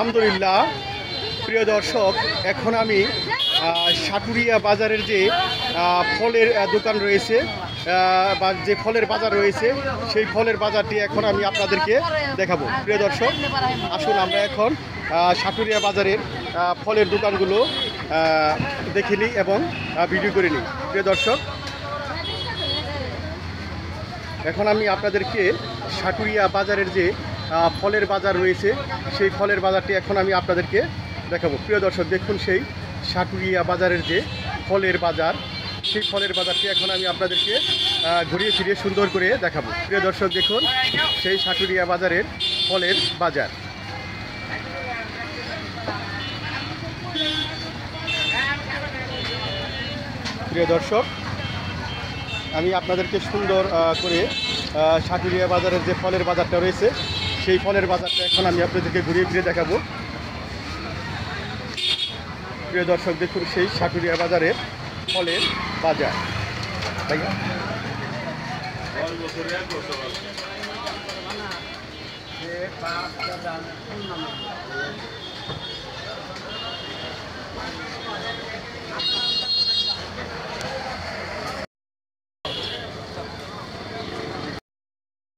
আলহামদুলিল্লাহ। প্রিয় দর্শক, এখন আমি সাটুরিয়া বাজারের যে ফলের দোকান রয়েছে বা যে ফলের বাজার রয়েছে সেই ফলের বাজারটি এখন আমি আপনাদেরকে দেখাবো। প্রিয় দর্শক, আসুন আমরা এখন সাটুরিয়া বাজারের ফলের দোকানগুলো দেখে নিই এবং ভিডিও করে নিই। প্রিয় দর্শক, এখন আমি আপনাদেরকে সাটুরিয়া বাজারের যে ফলের বাজার রয়েছে সেই ফলের বাজারটি এখন আমি আপনাদেরকে দেখাবো। প্রিয় দর্শক, দেখুন সেই সাটুরিয়া বাজারের যে ফলের বাজার, সেই ফলের বাজারটি এখন আমি আপনাদেরকে ঘুরিয়ে ফিরিয়ে সুন্দর করে দেখাবো। প্রিয় দর্শক, দেখুন সেই সাটুরিয়া বাজারের ফলের বাজার। প্রিয় দর্শক, আমি আপনাদেরকে সুন্দর করে সাটুরিয়া বাজারের যে ফলের বাজারটা রয়েছে সেই ফলের বাজারটা এখন আমি আপনাদেরকে ঘুরিয়ে ফিরে দেখাবো। প্রিয় দর্শক, দেখুন সেই সাটুরিয়া বাজারের ফলের বাজার।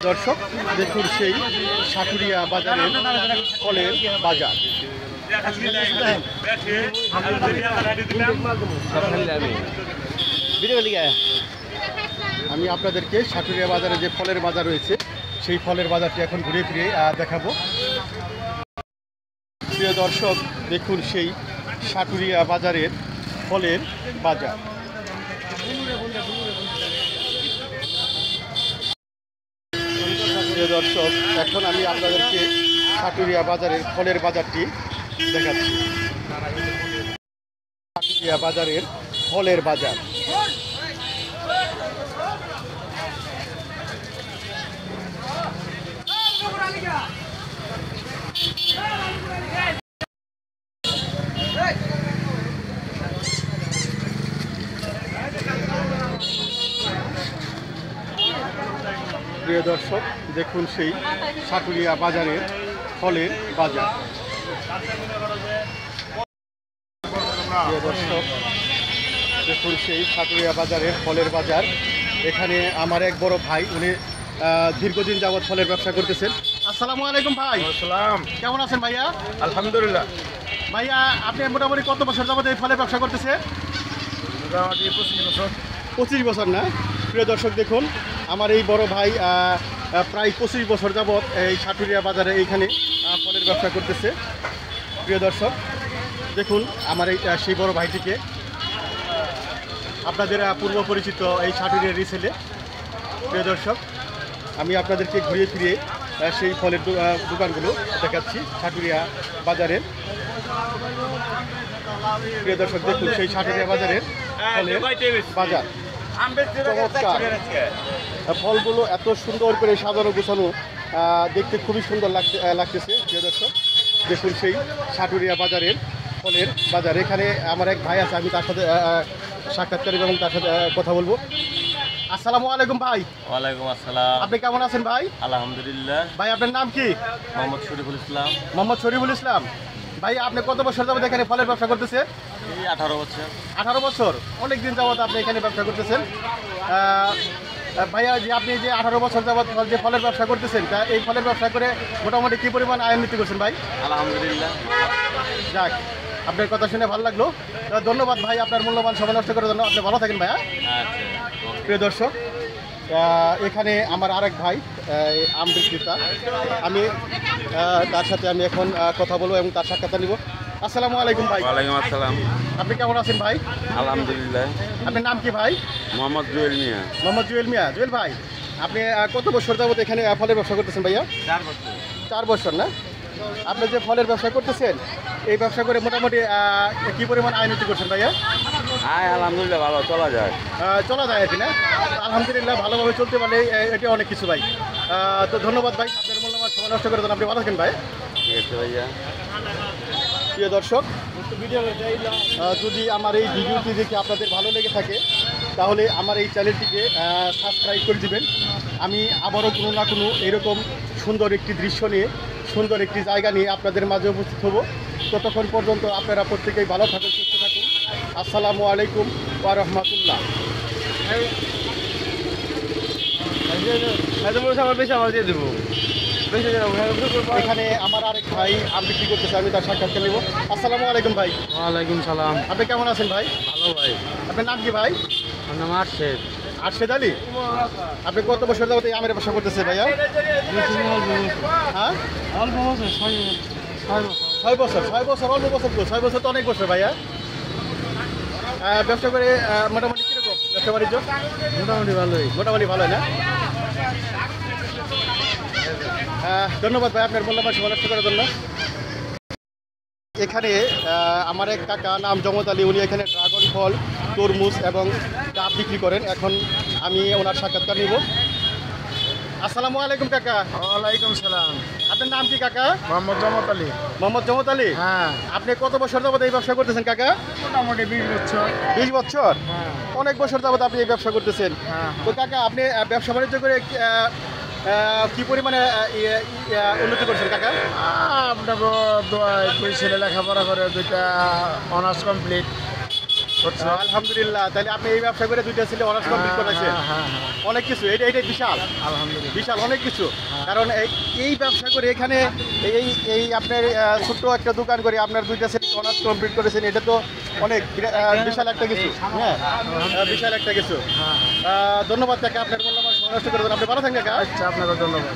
দর্শক, দেখুন সেই সাটুরিয়া বাজারের ফলের বাজার। আমি আপনাদেরকে সাটুরিয়া বাজারে যে ফলের বাজার রয়েছে সেই ফলের বাজারটি এখন ঘুরে ফিরে দেখাবো। প্রিয় দর্শক, দেখুন সেই সাটুরিয়া বাজারের ফলের বাজার। প্রিয় দর্শক, এখন আমি আপনাদেরকে সাটুরিয়া বাজারের ফলের বাজারটি দেখাচ্ছি। সাটুরিয়া বাজারের ফলের বাজার। প্রিয় দর্শক, দেখুন সেই সাটুরিয়া বাজারের ফলের বাজার। প্রিয় দর্শক, দেখুন সেই সাটুরিয়া বাজারের ফলের বাজার। এখানে আমার এক বড় ভাই, উনি দীর্ঘদিন যাবৎ ফলের ব্যবসা করতেছেন। আসসালামু আলাইকুম ভাই। আসসালাম। কেমন আছেন ভাইয়া? আলহামদুলিল্লাহ। ভাইয়া, আপনি মোটামুটি কত বছর যাবৎ এই ফলের ব্যবসা করতেছেন? মোটামুটি 25 বছর। 25 বছর না? প্রিয় দর্শক, দেখুন আমার এই বড় ভাই প্রায় 25 বছর যাবৎ এই সাটুরিয়া বাজারে এইখানে ফলের ব্যবসা করতেছে। প্রিয় দর্শক, দেখুন আমার এই সেই বড় ভাইটিকে, আপনাদের পূর্ব পরিচিত এই সাটুরিয়ারই ছেলে। প্রিয় দর্শক, আমি আপনাদেরকে ঘুরিয়ে ফিরিয়ে সেই ফলের দোকানগুলো দেখাচ্ছি সাটুরিয়া বাজারের। প্রিয় দর্শক, দেখুন সেই সাটুরিয়া বাজারের ফলের বাজার। চমৎকার ফলগুলো এত সুন্দর করে সাজানো গোছানো, দেখতে খুবই সুন্দর লাগতেছে। প্রিয় দর্শক, দেখুন সেই সাটুরিয়া বাজারের ফলের বাজার। এখানে আমার এক ভাই আছে, আমি তার সাথে সাক্ষাৎকার এবং তার সাথে কথা বলবো। আসসালামু আলাইকুম ভাই। ওয়ালাইকুম আসসালাম। আপনি কেমন আছেন ভাই? আলহামদুলিল্লাহ। ভাই, আপনার নাম কি? মোহাম্মদ শরীফুল ইসলাম। মোহাম্মদ শরীফুল ইসলাম। ভাই, আপনি কত বছর যাবত এখানে ফলের ব্যবসা করতেছেন? এই 18 বছর। 18 বছর। অনেক দিন যাবত আপনি এখানে ব্যবসা করতেছেন। ভাইয়া, যে আপনি যে 18 বছর যাবত যে ফলের ব্যবসা করতেছেন, তা এই ফলের ব্যবসা করে মোটামুটি কী পরিমাণ আয় উন্নতি করছেন ভাই? আলহামদুলিল্লাহ। যাক, আপনার কথা শুনে ভালো লাগলো। ধন্যবাদ ভাই, আপনার মূল্যবান সময় নষ্ট করার জন্য। আপনি ভালো থাকেন ভাইয়া। আচ্ছা। প্রিয় দর্শক, এখানে আমার আরেক ভাই আম বিক্রেতা, আমি তার সাথে আমি এখন কথা বলবো এবং তার সাক্ষাৎকার নিব। আসসালামু আলাইকুম ভাই। ওয়ালাইকুম আসসালাম। আপনি কেমন আছেন ভাই? আলহামদুলিল্লাহ। আপনার নাম কি ভাই? মোহাম্মদ জুয়েল মিয়া। মোহাম্মদ জুয়েল মিয়া। জুয়েল ভাই, আপনি কত বছর যাবত এখানে ফলের ব্যবসা করতেছেন ভাইয়া? 4 বছর। 4 বছর না? আপনি যে ফলের ব্যবসা করতেছেন, এই ব্যবসা করে মোটামুটি কী পরিমাণ আয় উন্নতি করছেন ভাইয়া? আয় আলহামদুলিল্লাহ ভালো চলা যায়। চলা যায় আর কি না? আলহামদুলিল্লাহ, ভালোভাবে চলতে পারলে এটা অনেক কিছু ভাই। তো ধন্যবাদ ভাই, আপনার মূল্যবান সময় নষ্ট করে দেন। আপনি ভালো থাকেন ভাই। ঠিক আছে ভাইয়া। প্রিয় দর্শক, যদি আমার এই ভিডিওটি দেখে আপনাদের ভালো লেগে থাকে তাহলে আমার এই চ্যানেলটিকে সাবস্ক্রাইব করে দিবেন। আমি আবারও কোনো না কোনো এরকম সুন্দর একটি দৃশ্য নিয়ে সুন্দর একটি জায়গা নিয়ে আপনাদের মাঝে উপস্থিত হব। ততক্ষণ পর্যন্ত আপনারা প্রত্যেকেই ভালো থাকুন, সুস্থ থাকুন। আসসালামু আলাইকুম ওয়া রাহমাতুল্লাহ। এখানে আমার আরেক ভাই আম বিক্রি করতেছে, আমি তার সাক্ষাৎকার নেব। আসসালামু আলাইকুম ভাই। ওয়ালাইকুম সালাম। আপনি কেমন আছেন ভাই? ভালো ভাই। আপনার নাম কি ভাই? আমার নাম আরশেদ। আরশেদ আলী। আপনি কত বছর যাবত এই আমের ব্যবসা করতেছে ভাইয়া? হ্যাঁ, অল্প বছর 6 বছর। 6 বছর। অল্প বছর তো, 6 বছর তো অনেক বছর ভাইয়া। ব্যবসা করে মোটামুটি কীরকম ব্যবসা বাণিজ্য? মোটামুটি ভালোই। মোটামুটি ভালো না? ধন্যবাদ ভাই আপনার মূল্যবান সময় নষ্ট করার জন্য। এখানে আমার এক কাকা নাম জমত আলী, উনি এখানে ড্রাগন ফল, তরমুজ এবং ডাব বিক্রি করেন। এখন আমি ওনার সাক্ষাৎকার নিব। আসসালামু আলাইকুম কাকা। ওয়ালাইকুম সালাম। আপনার নাম কি কাকা? মোহাম্মদ জামাত আলী। মোহাম্মদ জমত আলী। হ্যাঁ, আপনি কত বছর যাবত এই ব্যবসা করতেছেন কাকা? মোটামুটি 20 বছর। 20 বছর। হ্যাঁ, অনেক বছর যাবত আপনি এই ব্যবসা করতেছেন। হ্যাঁ, তো কাকা আপনি ব্যবসা বাণিজ্য করে কি পরিমাণে উন্নতি করছেন কাকা? আপনাকে দোয়ায় 2 ছেলে লেখাপড়া করে, 2টা অনার্স কমপ্লিট করছে। আলহামদুলিল্লাহ। তাহলে আপনি এই ব্যবসা করে 2টা ছেলে অনার্স কমপ্লিট করেছেন। হ্যাঁ, হ্যাঁ, হ্যাঁ, অনেক কিছু, এটা বিশাল আলহামদুলিল্লাহ। বিশাল অনেক কিছু। কারণ এই ব্যবসা করে এখানে এই আপনার ছোট্ট একটা দোকান করে আপনার 2টা ছেলে অনার্স কমপ্লিট করেছেন, এটা তো অনেক বিশাল একটা কিছু। হ্যাঁ, বিশাল একটা কিছু। ধন্যবাদ কাকা আপনার মূল্যবান সময় নষ্ট করে দেন। আপনি ভালো থাকেন কাকা। আচ্ছা, আপনাকে ধন্যবাদ।